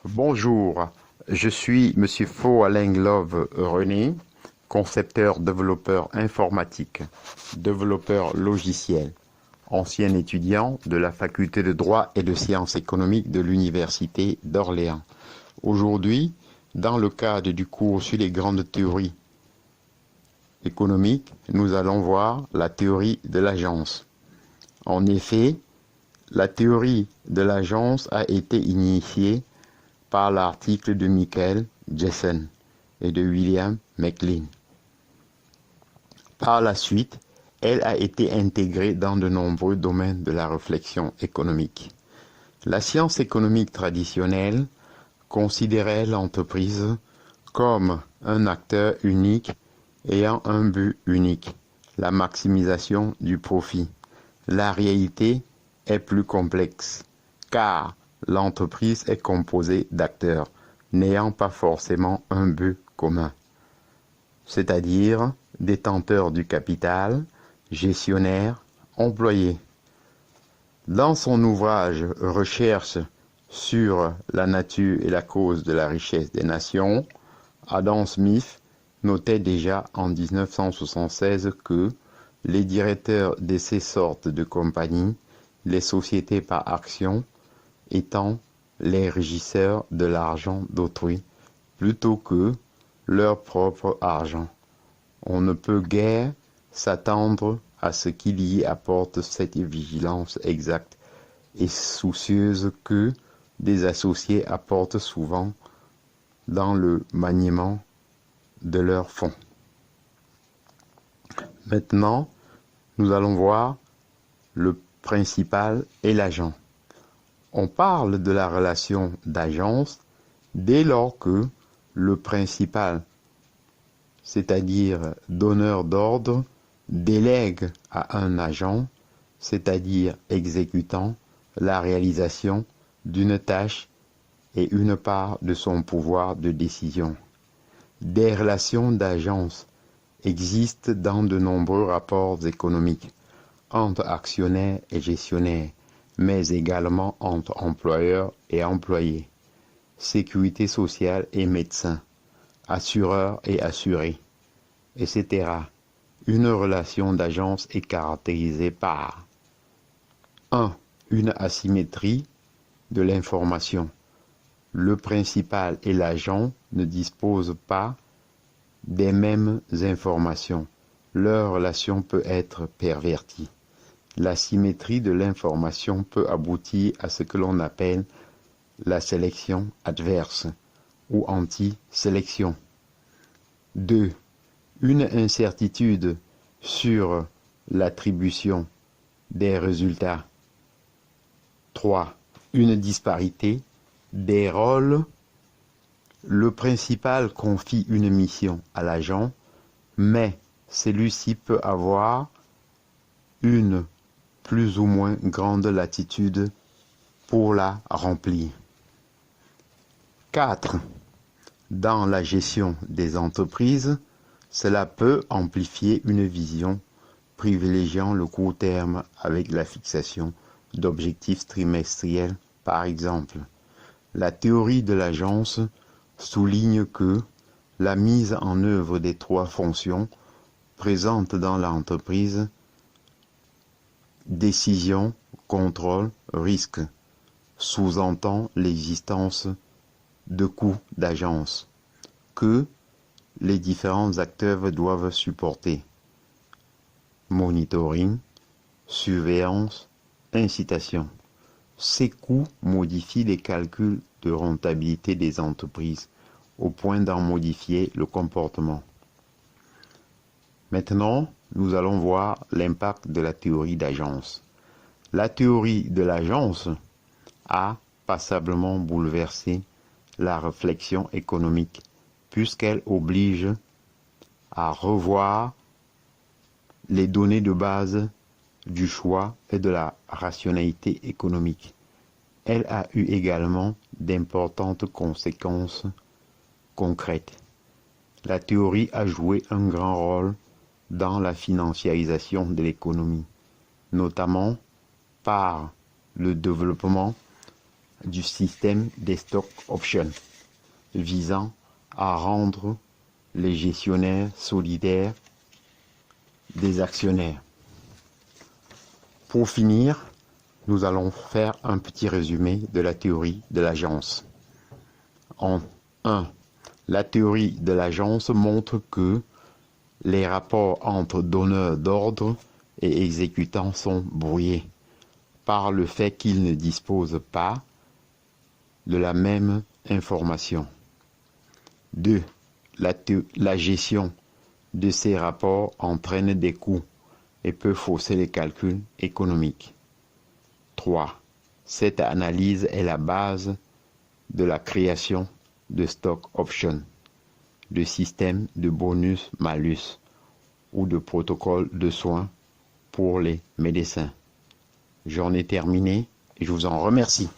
Bonjour, je suis Monsieur Faux Alain Love René, concepteur développeur informatique, développeur logiciel, ancien étudiant de la faculté de droit et de sciences économiques de l'Université d'Orléans. Aujourd'hui, dans le cadre du cours sur les grandes théories économiques, nous allons voir la théorie de l'agence. En effet, la théorie de l'agence a été initiée par l'article de Michael Jessen et de William McLean. Par la suite, elle a été intégrée dans de nombreux domaines de la réflexion économique. La science économique traditionnelle considérait l'entreprise comme un acteur unique ayant un but unique, la maximisation du profit. La réalité est plus complexe, car l'entreprise est composée d'acteurs n'ayant pas forcément un but commun, c'est-à-dire détenteurs du capital, gestionnaires, employés. Dans son ouvrage Recherche sur la nature et la cause de la richesse des nations, Adam Smith notait déjà en 1976 que les directeurs de ces sortes de compagnies, les sociétés par actions, étant les régisseurs de l'argent d'autrui plutôt que leur propre argent. On ne peut guère s'attendre à ce qu'il y apporte cette vigilance exacte et soucieuse que des associés apportent souvent dans le maniement de leurs fonds. Maintenant, nous allons voir le principal et l'agent. On parle de la relation d'agence dès lors que le principal, c'est-à-dire donneur d'ordre, délègue à un agent, c'est-à-dire exécutant, la réalisation d'une tâche et une part de son pouvoir de décision. Des relations d'agence existent dans de nombreux rapports économiques entre actionnaires et gestionnaires, mais également entre employeurs et employés, sécurité sociale et médecins, assureurs et assurés, etc. Une relation d'agence est caractérisée par 1. Une asymétrie de l'information. Le principal et l'agent ne disposent pas des mêmes informations. Leur relation peut être pervertie. L'asymétrie de l'information peut aboutir à ce que l'on appelle la sélection adverse ou anti-sélection. 2. Une incertitude sur l'attribution des résultats. 3. Une disparité des rôles. Le principal confie une mission à l'agent, mais celui-ci peut avoir une plus ou moins grande latitude pour la remplir. 4. Dans la gestion des entreprises, cela peut amplifier une vision privilégiant le court terme avec la fixation d'objectifs trimestriels, par exemple. La théorie de l'agence souligne que la mise en œuvre des trois fonctions présentes dans l'entreprise, décision, contrôle, risque, sous-entend l'existence de coûts d'agence que les différents acteurs doivent supporter. Monitoring, surveillance, incitation. Ces coûts modifient les calculs de rentabilité des entreprises au point d'en modifier le comportement. Maintenant, nous allons voir l'impact de la théorie d'agence. La théorie de l'agence a passablement bouleversé la réflexion économique puisqu'elle oblige à revoir les données de base du choix et de la rationalité économique. Elle a eu également d'importantes conséquences concrètes. La théorie a joué un grand rôle dans la financiarisation de l'économie, notamment par le développement du système des stock options, visant à rendre les gestionnaires solidaires des actionnaires. Pour finir, nous allons faire un petit résumé de la théorie de l'agence. En 1. La théorie de l'agence montre que les rapports entre donneurs d'ordre et exécutants sont brouillés par le fait qu'ils ne disposent pas de la même information. 2. La gestion de ces rapports entraîne des coûts et peut fausser les calculs économiques. 3. Cette analyse est la base de la création de stock options, de systèmes de bonus-malus ou de protocoles de soins pour les médecins. J'en ai terminé et je vous en remercie.